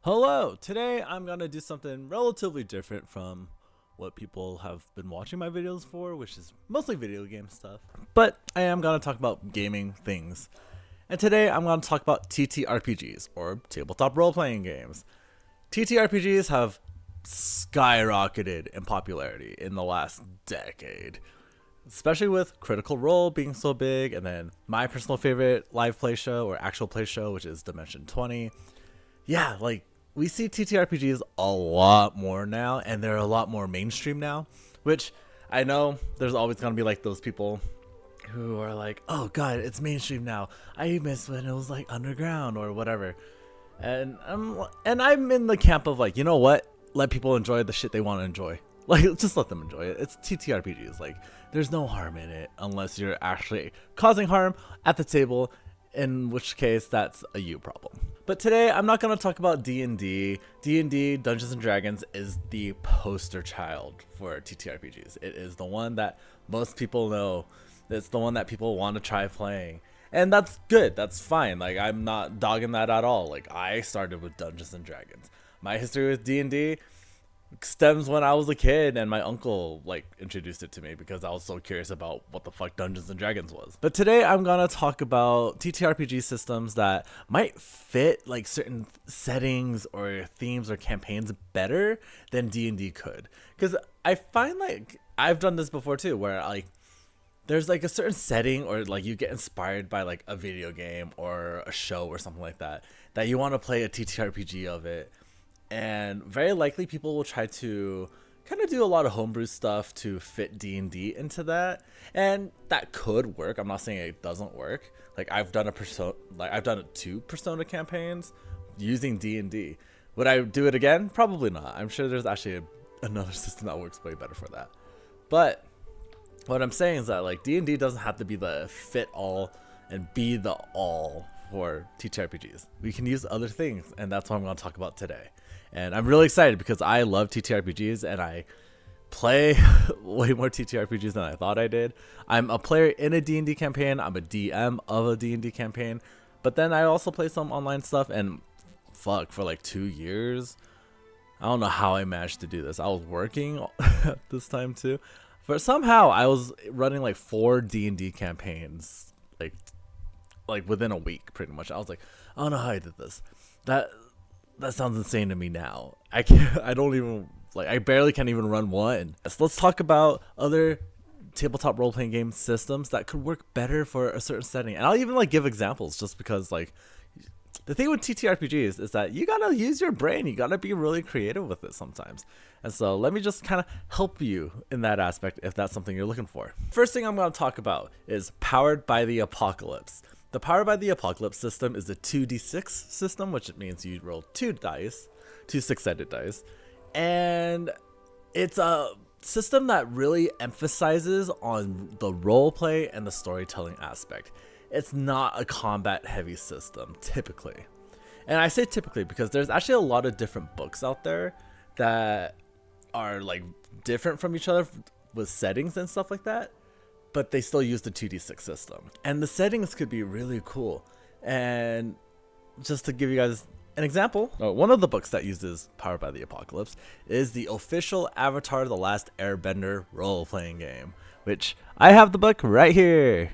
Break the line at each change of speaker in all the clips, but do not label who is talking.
Hello! Today I'm gonna do something relatively different from what people have been watching my videos for, which is mostly video game stuff. But I am gonna talk about gaming things. And today I'm gonna talk about TTRPGs, or tabletop role-playing games. TTRPGs have skyrocketed in popularity in the last decade, especially with Critical Role being so big, and then my personal favorite live play show or actual play show, which is Dimension 20. Yeah, like we see TTRPGs a lot more now, and they're a lot more mainstream now, which I know there's always gonna be like those people who are like, oh god, it's mainstream now. I miss when it was like underground or whatever. And I'm in the camp of like, you know what? Let people enjoy the shit they want to enjoy. Like, just let them enjoy it. It's TTRPGs. Like, there's no harm in it unless you're actually causing harm at the table, in which case that's a you problem. But today I'm not going to talk about D&D. D&D, Dungeons and Dragons, is the poster child for TTRPGs. It is the one that most people know. It's the one that people want to try playing. And that's good. That's fine. Like, I'm not dogging that at all. Like, I started with Dungeons and Dragons. My history with D&D stems when I was a kid, and my uncle like introduced it to me because I was so curious about what the fuck Dungeons and Dragons was. But today I'm gonna talk about TTRPG systems that might fit like certain settings or themes or campaigns better than D&D could. Because I find like I've done this before too, where like there's like a certain setting or like you get inspired by like a video game or a show or something like that you want to play a TTRPG of it. And very likely people will try to kind of do a lot of homebrew stuff to fit D&D into that, and that could work. I'm not saying it doesn't work. Like I've done two Persona campaigns using D&D. Would I do it again? Probably not. I'm sure there's actually another system that works way better for that. But what I'm saying is that like D&D doesn't have to be the fit all and be the all for TTRPGs. We can use other things, and that's what I'm going to talk about today. And I'm really excited because I love TTRPGs and I play way more TTRPGs than I thought I did. I'm a player in a D&D campaign. I'm a DM of a D&D campaign. But then I also play some online stuff, and fuck, for like 2 years. I don't know how I managed to do this. I was working at this time too. But somehow I was running like 4 D&D campaigns like within a week pretty much. I was like, I don't know how I did this. That sounds insane to me now. I barely can even run one. So let's talk about other tabletop role-playing game systems that could work better for a certain setting. And I'll even like give examples just because like the thing with TTRPGs is that you gotta use your brain. You gotta be really creative with it sometimes. And so let me just kind of help you in that aspect if that's something you're looking for. First thing I'm going to talk about is Powered by the Apocalypse. The Powered by the Apocalypse system is a 2d6 system, which means you roll 2 6-sided dice. And it's a system that really emphasizes on the roleplay and the storytelling aspect. It's not a combat heavy system, typically. And I say typically because there's actually a lot of different books out there that are like different from each other with settings and stuff like that, but they still use the 2d6 system. And the settings could be really cool. And just to give you guys an example, one of the books that uses Powered by the Apocalypse is the official Avatar: The Last Airbender role-playing game, which I have the book right here.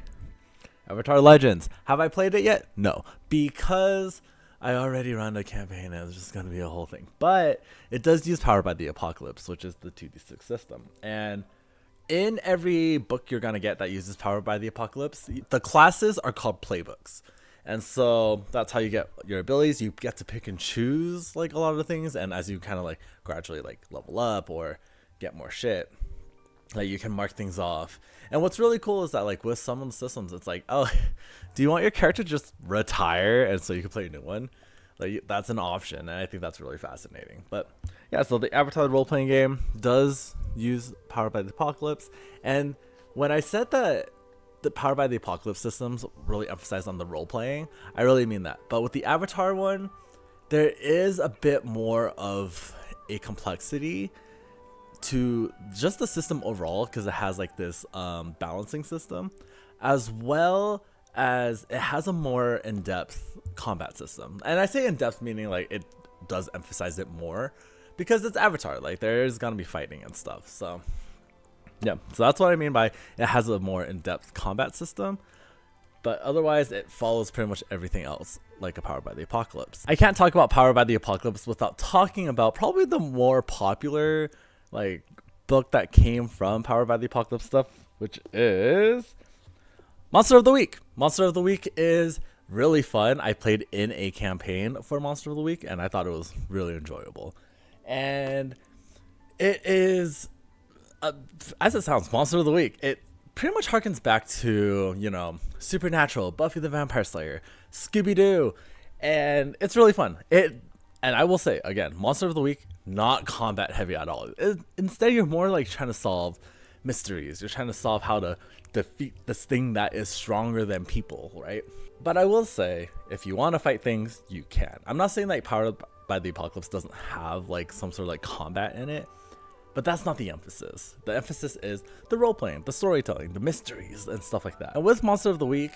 Avatar Legends. Have I played it yet? No, because I already run a campaign and it's just going to be a whole thing. But it does use Powered by the Apocalypse, which is the 2d6 system. And in every book you're going to get that uses Powered by the Apocalypse, the classes are called playbooks. And so that's how you get your abilities. You get to pick and choose like a lot of the things. And as you kind of like gradually like level up or get more shit, like you can mark things off. And what's really cool is that like with some of the systems, it's like, oh, do you want your character to just retire and so you can play a new one? Like that's an option, and I think that's really fascinating. But yeah, so the Avatar role-playing game does use Powered by the Apocalypse. And when I said that the Powered by the Apocalypse systems really emphasize on the role-playing, I really mean that. But with the Avatar one, there is a bit more of a complexity to just the system overall, because it has like this balancing system, as well as it has a more in-depth combat system. And I say in-depth meaning like does emphasize it more because it's Avatar. Like there's gonna be fighting and stuff. So yeah, so that's what I mean by it has a more in-depth combat system. But otherwise, it follows pretty much everything else, like a Powered by the Apocalypse. I can't talk about Powered by the Apocalypse without talking about probably the more popular, like, book that came from Powered by the Apocalypse stuff, which is Monster of the Week. Monster of the Week is really fun. I played in a campaign for Monster of the Week, and I thought it was really enjoyable. And it is, as it sounds, Monster of the Week. It pretty much harkens back to, you know, Supernatural, Buffy the Vampire Slayer, Scooby-Doo, and it's really fun. And I will say, again, Monster of the Week, not combat heavy at all. Instead, you're more like trying to solve mysteries. You're trying to solve how to defeat this thing that is stronger than people, right? But I will say, if you want to fight things, you can. I'm not saying like Powered by the Apocalypse doesn't have like some sort of like combat in it, but that's not the emphasis. The emphasis is the role-playing, the storytelling, the mysteries, and stuff like that. And with Monster of the Week,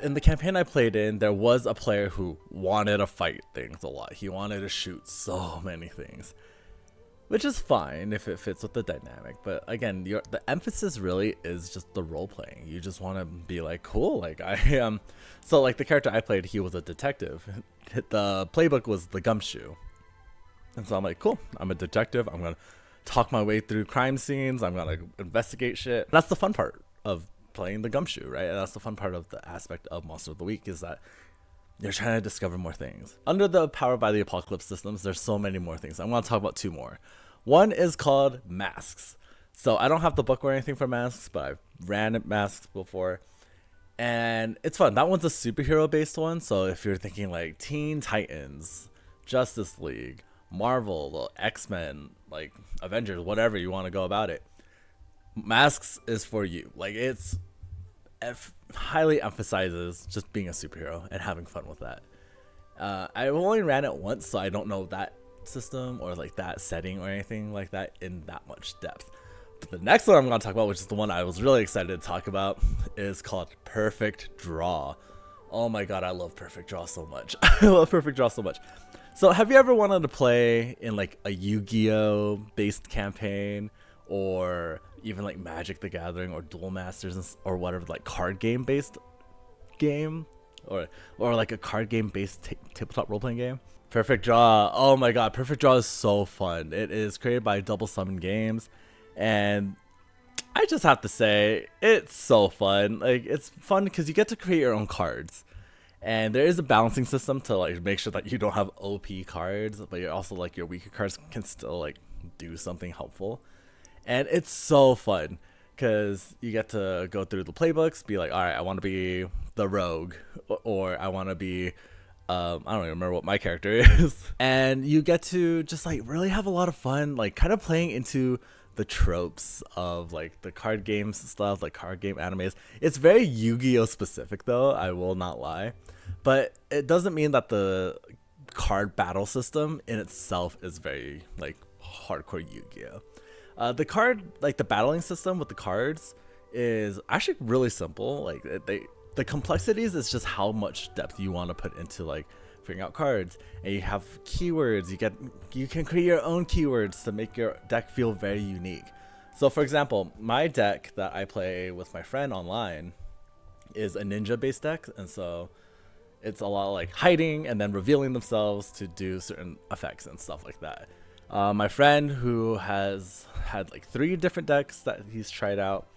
in the campaign I played in, there was a player who wanted to fight things a lot. He wanted to shoot so many things, which is fine if it fits with the dynamic. But again, the emphasis really is just the role-playing. You just want to be like, cool, like I am. So like the character I played, he was a detective. The playbook was the gumshoe. And so I'm like, cool, I'm a detective. I'm going to talk my way through crime scenes. I'm gonna investigate shit. That's the fun part of playing the gumshoe, right? And that's the fun part of the aspect of Monster of the Week, is that you're trying to discover more things. Under the Powered by the Apocalypse systems, there's so many more things. I'm gonna talk about two more. One is called Masks. So I don't have the book or anything for Masks, but I've ran Masks before, and it's fun. That one's a superhero based one. So if you're thinking like Teen Titans, Justice League, Marvel, X-Men, like Avengers, whatever you want to go about it, Masks is for you. Like it's highly emphasizes just being a superhero and having fun with that. I only ran it once, so I don't know that system or like that setting or anything like that in that much depth. But the next one I'm going to talk about, which is the one I was really excited to talk about, is called Perfect Draw. Oh my god, I love Perfect Draw so much. I love Perfect Draw so much. So have you ever wanted to play in like a Yu-Gi-Oh based campaign, or even like Magic the Gathering or Duel Masters or whatever, like card game based game, or like a card game based tabletop role-playing game? Perfect Draw. Oh my god, Perfect Draw is so fun. It is created by Double Summon Games, and I just have to say, it's so fun. Like, it's fun because you get to create your own cards. And there is a balancing system to like make sure that you don't have OP cards, but you're also like your weaker cards can still like do something helpful. And it's so fun because you get to go through the playbooks, be like, all right, I want to be the rogue, or I want to be, I don't even remember what my character is. And you get to just like really have a lot of fun, like kind of playing into the tropes of like the card games stuff, like card game animes. It's very Yu-Gi-Oh specific though, I will not lie. But it doesn't mean that the card battle system in itself is very like hardcore Yu-Gi-Oh. The card, like the battling system with the cards, is actually really simple. Like the complexities is just how much depth you want to put into like figuring out cards. And you have keywords. You can create your own keywords to make your deck feel very unique. So for example, my deck that I play with my friend online is a ninja based deck, and so it's a lot of like hiding and then revealing themselves to do certain effects and stuff like that. My friend, who has had like 3 different decks that he's tried out,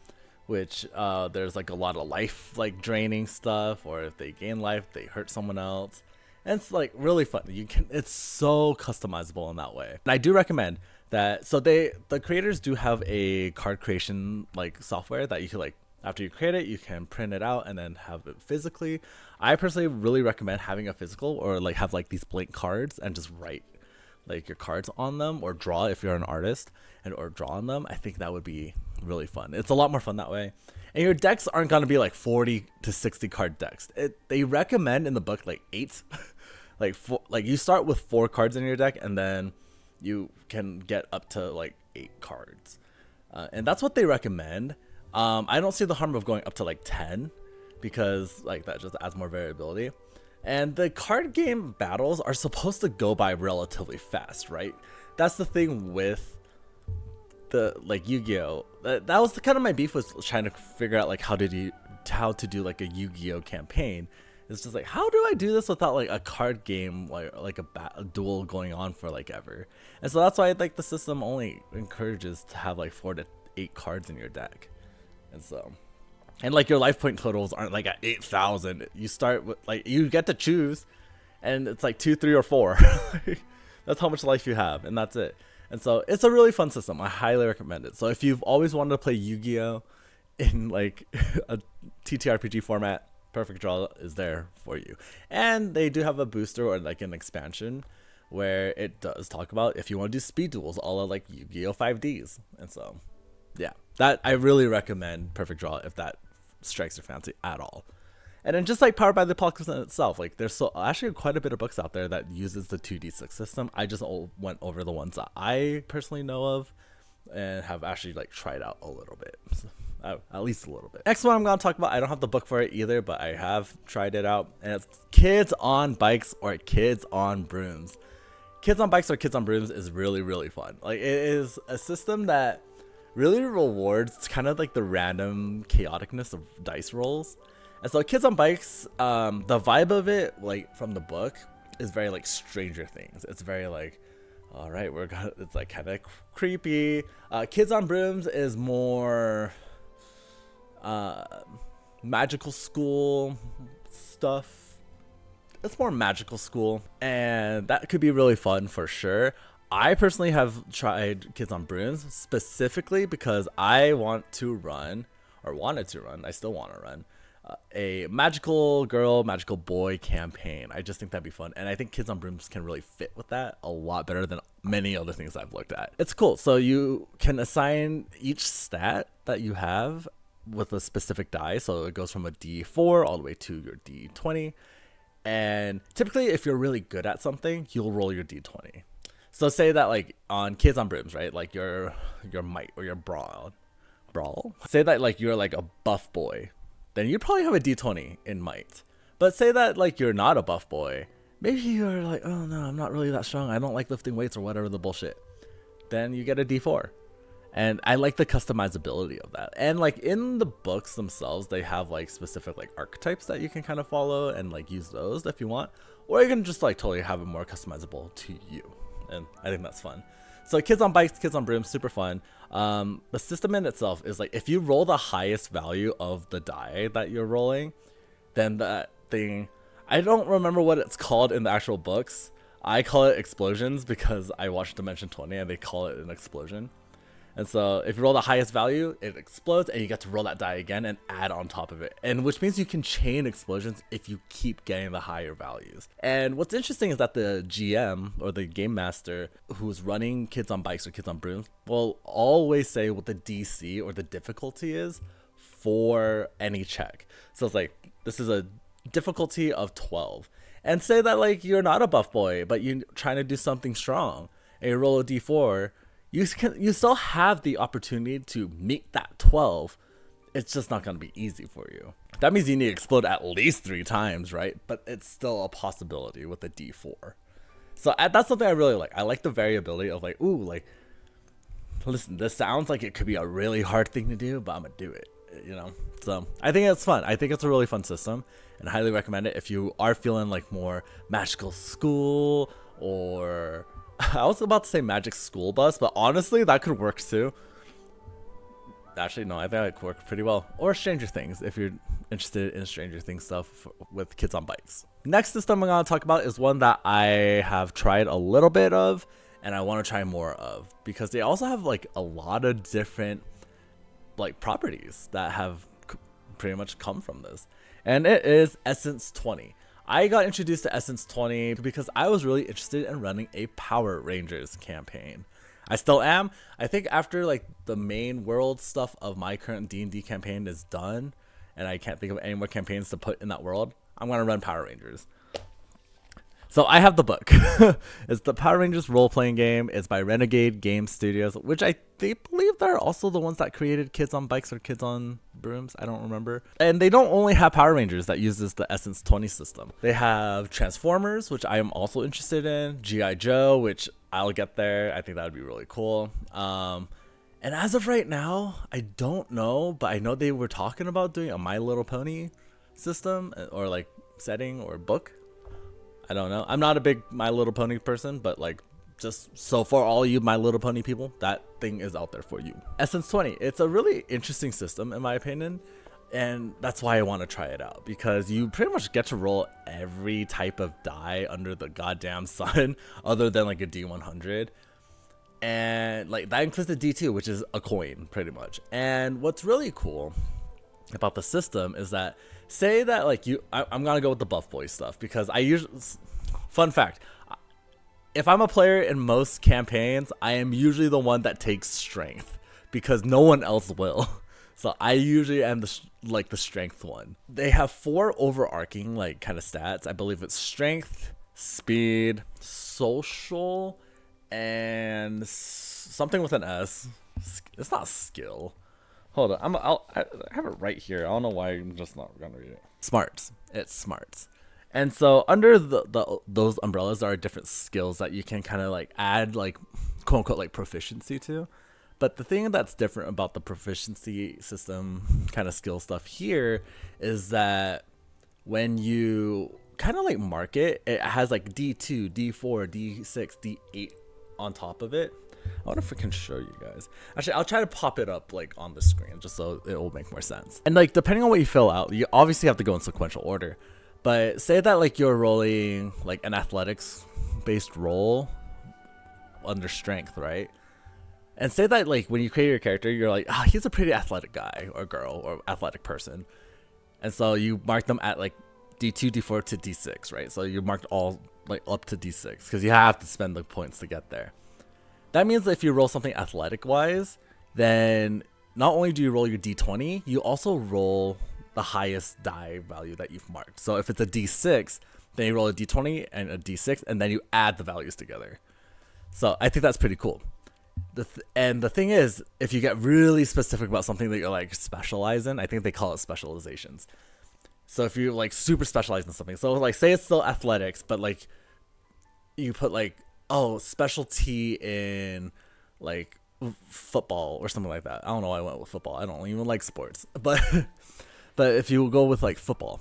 which there's like a lot of life like draining stuff, or if they gain life they hurt someone else, and it's like really fun. It's so customizable in that way. And I do recommend that. So the creators do have a card creation like software that you can like, after you create it, you can print it out and then have it physically. I personally really recommend having a physical, or like have like these blank cards and just write like your cards on them, or draw if you're an artist, or draw on them. I think that would be really fun. It's a lot more fun that way. And your decks aren't going to be like 40 to 60 card decks. They recommend in the book like 8. like you start with 4 cards in your deck, and then you can get up to like 8 cards. And that's what they recommend. I don't see the harm of going up to like 10, because like that just adds more variability. And the card game battles are supposed to go by relatively fast, right? That's the thing with the like Yu-Gi-Oh. That was the kind of my beef, was trying to figure out like how to do like a Yu-Gi-Oh campaign. It's just like, how do I do this without like a card game, like a duel going on for like ever? And so that's why like the system only encourages to have like 4 to 8 cards in your deck. And so, and like your life point totals aren't like at 8,000. You start with like, you get to choose, and it's like 2, 3, or 4. That's how much life you have, and that's it. And so it's a really fun system. I highly recommend it. So if you've always wanted to play Yu-Gi-Oh in like a TTRPG format, Perfect Draw is there for you. And they do have a booster or like an expansion where it does talk about if you want to do speed duels, all of like Yu-Gi-Oh 5Ds. And so yeah, that I really recommend Perfect Draw if that strikes your fancy at all. And then just like Powered by the Apocalypse in itself, like there's actually quite a bit of books out there that uses the 2d6 system. I just went over the ones that I personally know of and have actually like tried out a little bit. So, at least a little bit. Next one I'm going to talk about, I don't have the book for it either, but I have tried it out, and it's Kids on Bikes or Kids on Brooms. Kids on Bikes or Kids on Brooms is really, really fun. Like, it is a system that really rewards kind of like the random chaoticness of dice rolls. And so Kids on Bikes, the vibe of it, like from the book, is very like Stranger Things. It's very like, all right, it's like kind of creepy. Kids on Brooms is more magical school stuff. It's more magical school, and that could be really fun for sure. I personally have tried Kids on Brooms specifically because I wanted to run, I still want to run a magical girl, magical boy campaign. I just think that'd be fun, and I think Kids on Brooms can really fit with that a lot better than many other things I've looked at. It's cool. So you can assign each stat that you have with a specific die, so it goes from a D4 all the way to your D20. And typically, if you're really good at something, you'll roll your D20. So say that like on Kids on Brooms, right? Like your might or your brawl. Say that like you're like a buff boy, then you'd probably have a D20 in might. But say that like you're not a buff boy, maybe you're like, oh no, I'm not really that strong, I don't like lifting weights or whatever the bullshit. Then you get a D4. And I like the customizability of that. And like in the books themselves, they have like specific like archetypes that you can kind of follow and like use those if you want. Or you can just like totally have it more customizable to you. And I think that's fun. So Kids on Bikes, Kids on Brooms, super fun. The system in itself is like, if you roll the highest value of the die that you're rolling, then that thing, I don't remember what it's called in the actual books. I call it explosions because I watched Dimension 20 and they call it an explosion. And so if you roll the highest value, it explodes, and you get to roll that die again and add on top of it. And which means you can chain explosions if you keep getting the higher values. And what's interesting is that the GM or the game master who's running Kids on Bikes or Kids on Brooms will always say what the DC or the difficulty is for any check. So it's like, this is a difficulty of 12. And say that like you're not a buff boy, but you're trying to do something strong, and you roll a D4, you still have the opportunity to meet that 12. It's just not going to be easy for you. That means you need to explode at least 3 times, right? But it's still a possibility with a D4. So that's something I really like. I like the variability of like, ooh, like, listen, this sounds like it could be a really hard thing to do, but I'm going to do it, you know? So I think it's fun. I think it's a really fun system, and I highly recommend it if you are feeling like more magical school, or I was about to say Magic School Bus, but honestly, that could work too. Actually, no, I think that could work pretty well. Or Stranger Things, if you're interested in Stranger Things stuff with Kids on Bikes. Next system I'm going to talk about is one that I have tried a little bit of, and I want to try more of, because they also have like a lot of different like properties that have pretty much come from this. And it is Essence 20. I got introduced to Essence 20 because I was really interested in running a Power Rangers campaign. I still am. I think after like the main world stuff of my current D&D campaign is done, and I can't think of any more campaigns to put in that world, I'm going to run Power Rangers. So I have the book. It's the Power Rangers role-playing game. It's by Renegade Game Studios, which I believe they're also the ones that created Kids on Bikes or Kids on Brooms, I don't remember. And they don't only have Power Rangers that uses the Essence 20 system. They have Transformers, which I am also interested in, G.I. Joe, which I'll get there. I think that would be really cool. And as of right now, I don't know, but I know they were talking about doing a My Little Pony system or like setting or book. I don't know. I'm not a big My Little Pony person, but like, just so for all you My Little Pony people, that thing is out there for you. Essence 20, it's a really interesting system in my opinion, and that's why I want to try it out, because you pretty much get to roll every type of die under the goddamn sun other than like a D100, and like that includes the D2, which is a coin pretty much. And what's really cool about the system is that, say that like I'm gonna go with the buff boy stuff, because I usually, fun fact, if I'm a player in most campaigns, I am usually the one that takes strength because no one else will. So I usually am the strength one. They have 4 overarching like kind of stats. I believe it's strength, speed, social, and something with an S. It's not skill. Hold on, I have it right here. I don't know why I'm just not gonna read it. Smarts. It's smarts. And so under those umbrellas are different skills that you can kind of like add like quote unquote like proficiency to. But the thing that's different about the proficiency system kind of skill stuff here is that when you kind of like mark it, it has like D2, D4, D6, D8 on top of it. I wonder if I can show you guys. Actually, I'll try to pop it up like on the screen just so it will make more sense. And like depending on what you fill out, you obviously have to go in sequential order. But say that like you're rolling like an athletics based roll under strength, right? And say that like when you create your character, you're like, he's a pretty athletic guy or girl or athletic person. And so you mark them at like D2, D4 to D6, right? So you marked all like up to D6 because you have to spend the points to get there. That means that if you roll something athletic wise, then not only do you roll your D20, you also roll the highest die value that you've marked. So if it's a D6, then you roll a D20 and a D6, and then you add the values together. So I think that's pretty cool. And the thing is, if you get really specific about something that you're like specialize in, I think they call it specializations. So if you're like super specialized in something, so like say it's still athletics, but like you put like, specialty in like football or something like that. I don't know why I went with football. I don't even like sports, but if you go with like football,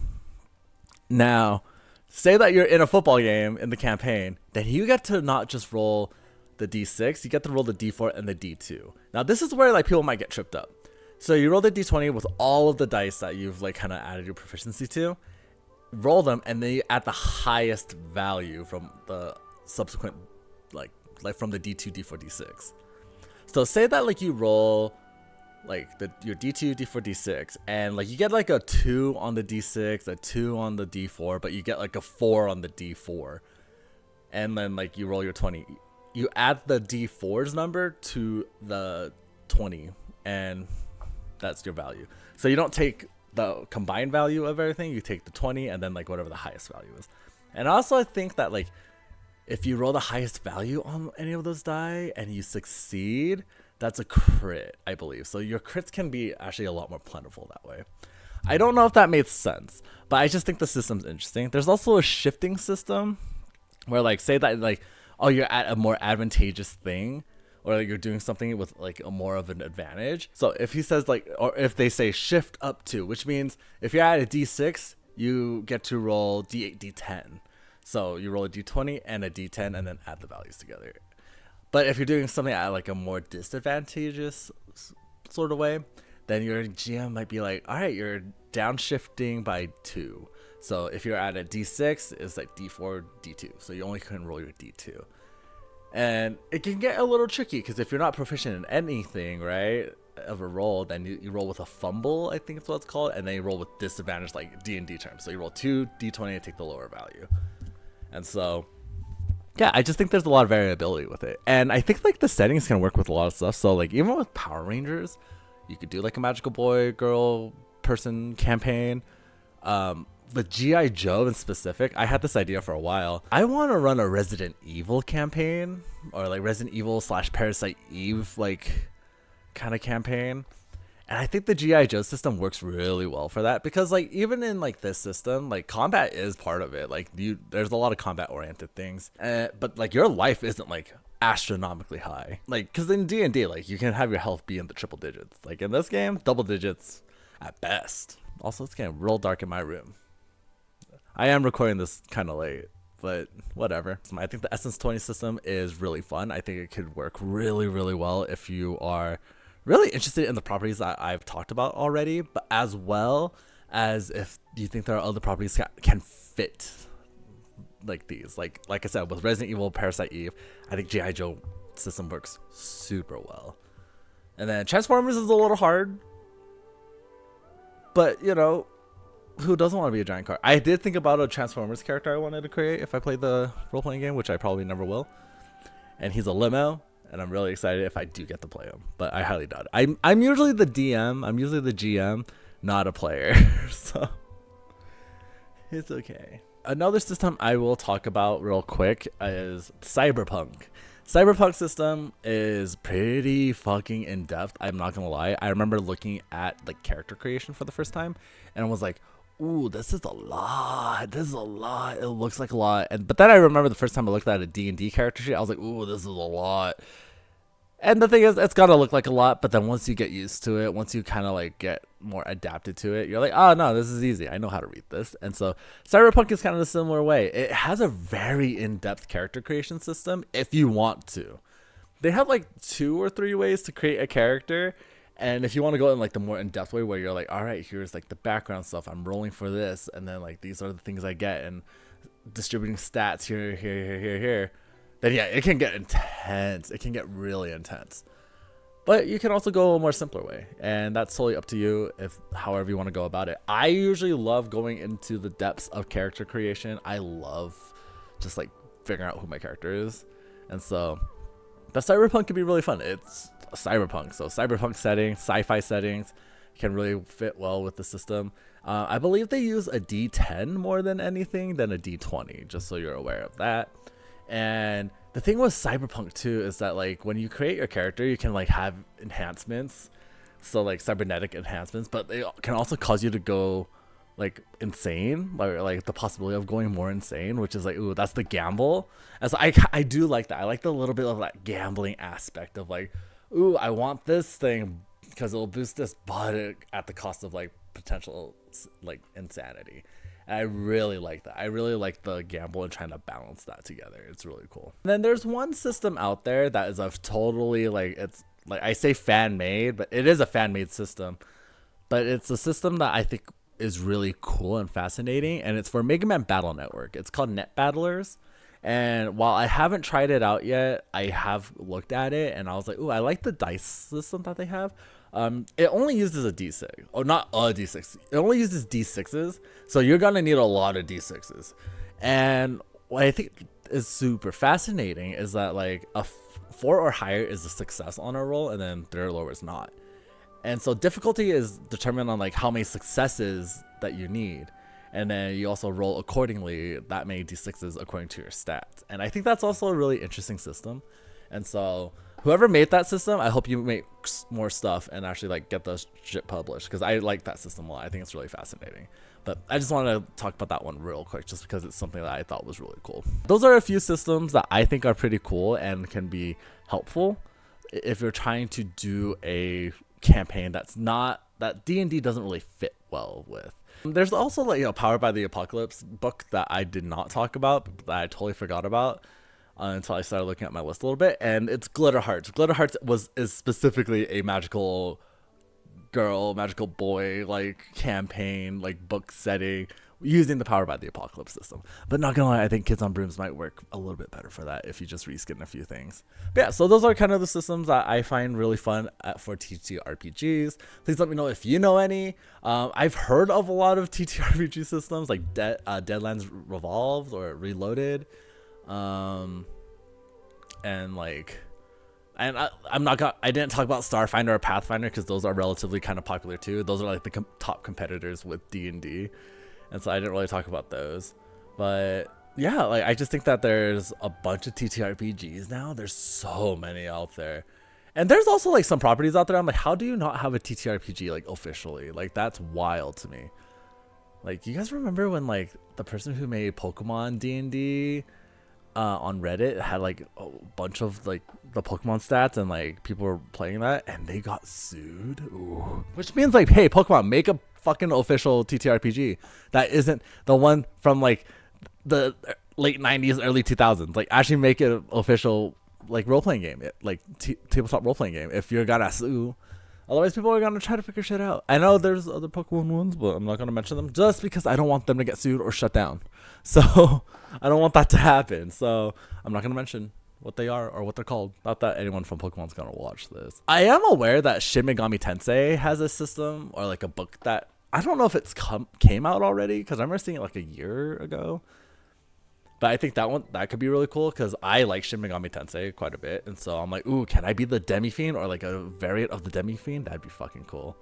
now say that you're in a football game in the campaign, then you get to not just roll the D6, you get to roll the D4 and the D2. Now this is where like people might get tripped up. So you roll the D20 with all of the dice that you've like kind of added your proficiency to, roll them, and then you add the highest value from the subsequent like from the D2, D4, D6. So say that like you roll like your D2, D4, D6, and like you get like a 2 on the D6, a 2 on the D4, but you get like a 4 on the D4, and then like you roll your 20. You add the D4's number to the 20, and that's your value. So you don't take the combined value of everything, you take the 20 and then like whatever the highest value is. And also I think that like if you roll the highest value on any of those die and you succeed, that's a crit, I believe. So your crits can be actually a lot more plentiful that way. I don't know if that made sense, but I just think the system's interesting. There's also a shifting system where like say that like, you're at a more advantageous thing, or like you're doing something with like a more of an advantage. So if he says like, or if they say shift up to, which means if you're at a D6, you get to roll D8, D10. So you roll a D20 and a D10 and then add the values together. But if you're doing something at like a more disadvantageous sort of way, then your GM might be like, all right, you're downshifting by 2. So if you're at a D6, it's like D4, D2. So you only can roll your D2. And it can get a little tricky because if you're not proficient in anything, right, of a roll, then you roll with a fumble, I think it's what it's called, and then you roll with disadvantage like D&D terms. So you roll 2 D20 and take the lower value. And so, yeah, I just think there's a lot of variability with it. And I think like the settings can work with a lot of stuff. So like even with Power Rangers, you could do like a magical boy, girl, person campaign. With G.I. Joe in specific, I had this idea for a while. I want to run a Resident Evil campaign, or like Resident Evil / Parasite Eve like kind of campaign. And I think the GI Joe system works really well for that, because like even in like this system, like combat is part of it. Like there's a lot of combat oriented things, but like your life isn't like astronomically high. Like because in D&D, like you can have your health be in the triple digits. Like in this game, double digits at best. Also, it's getting real dark in my room. I am recording this kind of late, but whatever. I think the Essence 20 system is really fun. I think it could work really, really well if you are really interested in the properties that I've talked about already, but as well as if you think there are other properties that can fit like these. Like I said, with Resident Evil, Parasite Eve, I think G.I. Joe system works super well. And then Transformers is a little hard, but you know, who doesn't want to be a giant car? I did think about a Transformers character I wanted to create if I played the role-playing game, which I probably never will. And he's a limo, and I'm really excited if I do get to play him, but I highly doubt it. I'm usually the DM, I'm usually the GM, not a player, so it's okay. Another system I will talk about real quick is Cyberpunk. Cyberpunk system is pretty fucking in-depth, I'm not gonna lie. I remember looking at like character creation for the first time, and I was like, ooh, this is a lot. This is a lot. It looks like a lot. But then I remember the first time I looked at a D&D character sheet, I was like, ooh, this is a lot. And the thing is, it's gotta look like a lot, but then once you get used to it, once you kind of like get more adapted to it, you're like, oh no, this is easy. I know how to read this. And so Cyberpunk is kind of a similar way. It has a very in-depth character creation system if you want to. They have like 2 or 3 ways to create a character. And if you want to go in like the more in-depth way where you're like, all right, here's like the background stuff, I'm rolling for this, and then like these are the things I get, and distributing stats here, then yeah, it can get intense. It can get really intense. But you can also go a more simpler way, and that's totally up to you if however you want to go about it. I usually love going into the depths of character creation. I love just like figuring out who my character is. And so the Cyberpunk can be really fun. It's Cyberpunk, so cyberpunk settings, sci-fi settings can really fit well with the system. I believe they use a D10 more than anything than a D20, just so you're aware of that. And the thing with Cyberpunk too is that like when you create your character, you can like have enhancements, so like cybernetic enhancements, but they can also cause you to go like insane, like the possibility of going more insane, which is like, ooh, that's the gamble. And so I do like that. I like the little bit of that gambling aspect of like, ooh, I want this thing because it'll boost this, but at the cost of like potential like insanity. And I really like that. I really like the gamble and trying to balance that together. It's really cool. And then there's one system out there that is a totally like, it's like I say fan made, but it is a fan made system. But it's a system that I think is really cool and fascinating, and it's for Mega Man Battle Network. It's called NetBattlers. And while I haven't tried it out yet, I have looked at it and I was like, ooh, I like the dice system that they have. It only uses a D6. Oh, not a D6. It only uses D6s. So you're going to need a lot of D6s. And what I think is super fascinating is that like a 4 or higher is a success on a roll, and then 3 or lower is not. And so difficulty is determined on like how many successes that you need. And then you also roll accordingly that many D6s according to your stats. And I think that's also a really interesting system. And so whoever made that system, I hope you make more stuff and actually like get the shit published, because I like that system a lot. I think it's really fascinating. But I just want to talk about that one real quick just because it's something that I thought was really cool. Those are a few systems that I think are pretty cool and can be helpful if you're trying to do a campaign that's not, that D&D doesn't really fit well with. There's also like, you know, Powered by the Apocalypse book that I did not talk about, that I totally forgot about until I started looking at my list a little bit, and it's Glitter Hearts. Glitter Hearts is specifically a magical girl, magical boy like campaign, like book setting using the Powered by the Apocalypse system. But not gonna lie, I think Kids on Brooms might work a little bit better for that if you just reskin a few things. But yeah, so those are kind of the systems that I find really fun for TTRPGs. Please let me know if you know any. I've heard of a lot of TTRPG systems like Deadlands Revolved or Reloaded, and like, and I didn't talk about Starfinder or Pathfinder because those are relatively kind of popular too. Those are like the top competitors with D&D. And so I didn't really talk about those. But yeah, like I just think that there's a bunch of TTRPGs now. There's so many out there. And there's also like some properties out there. I'm like, how do you not have a TTRPG like officially? Like that's wild to me. Like, you guys remember when like the person who made Pokemon D&D on Reddit had like a bunch of like the Pokemon stats and like people were playing that and they got sued? Ooh. Which means like, hey, Pokemon, make a fucking official TTRPG that isn't the one from like the late 90s, early 2000s. Like, actually make it an official like role-playing game, like tabletop role-playing game if you're gonna sue. Otherwise, people are gonna try to figure shit out. I know there's other Pokemon ones, but I'm not gonna mention them just because I don't want them to get sued or shut down. So I don't want that to happen. So I'm not gonna mention what they are or what they're called. Not that anyone from Pokemon's gonna watch this. I am aware that Shin Megami Tensei has a system or like a book that I don't know if it's came out already, because I remember seeing it like a year ago. But I think that could be really cool because I like Shin Megami Tensei quite a bit. And so I'm like, ooh, can I be the Demi-Fiend or like a variant of the Demi-Fiend? That'd be fucking cool.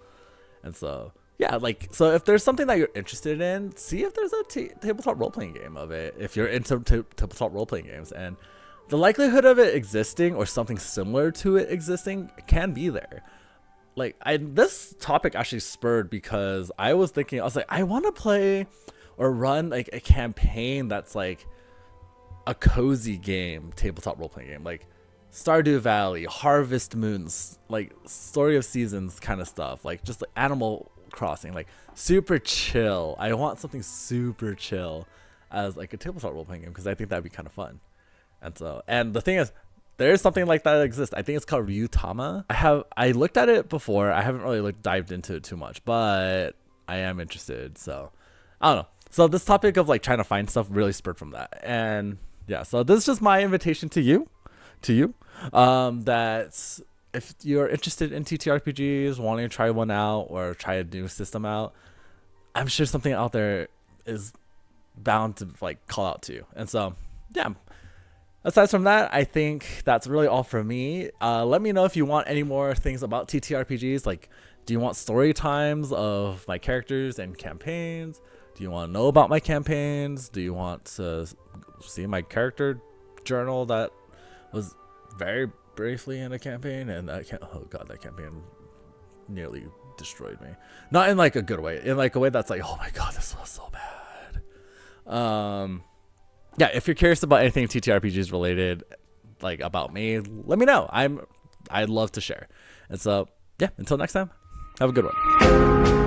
And so, yeah, like, so if there's something that you're interested in, see if there's a tabletop role-playing game of it. If you're into tabletop role-playing games. And the likelihood of it existing or something similar to it existing can be there. Like, this topic actually spurred because I was like, I want to play or run like a campaign that's like a cozy game, tabletop role-playing game, like Stardew Valley, Harvest Moons, like Story of Seasons kind of stuff, like just like Animal Crossing, like super chill. I want something super chill as like a tabletop role-playing game because I think that'd be kind of fun. And so, and the thing is, there is something like that exists. I think it's called Ryutama. I looked at it before. I haven't really dived into it too much, but I am interested. So I don't know. So this topic of like trying to find stuff really spurred from that. And yeah, so this is just my invitation to you, that if you're interested in TTRPGs, wanting to try one out or try a new system out, I'm sure something out there is bound to like call out to you. And so, yeah, aside from that, I think that's really all for me. Let me know if you want any more things about TTRPGs. Like, do you want story times of my characters and campaigns? Do you want to know about my campaigns? Do you want to see my character journal that was very briefly in a campaign? And oh god, that campaign nearly destroyed me. Not in like a good way, in like a way that's like, oh my god, this was so bad. Yeah, if you're curious about anything TTRPGs related, like about me, let me know. I'd love to share. And so, yeah, until next time, have a good one.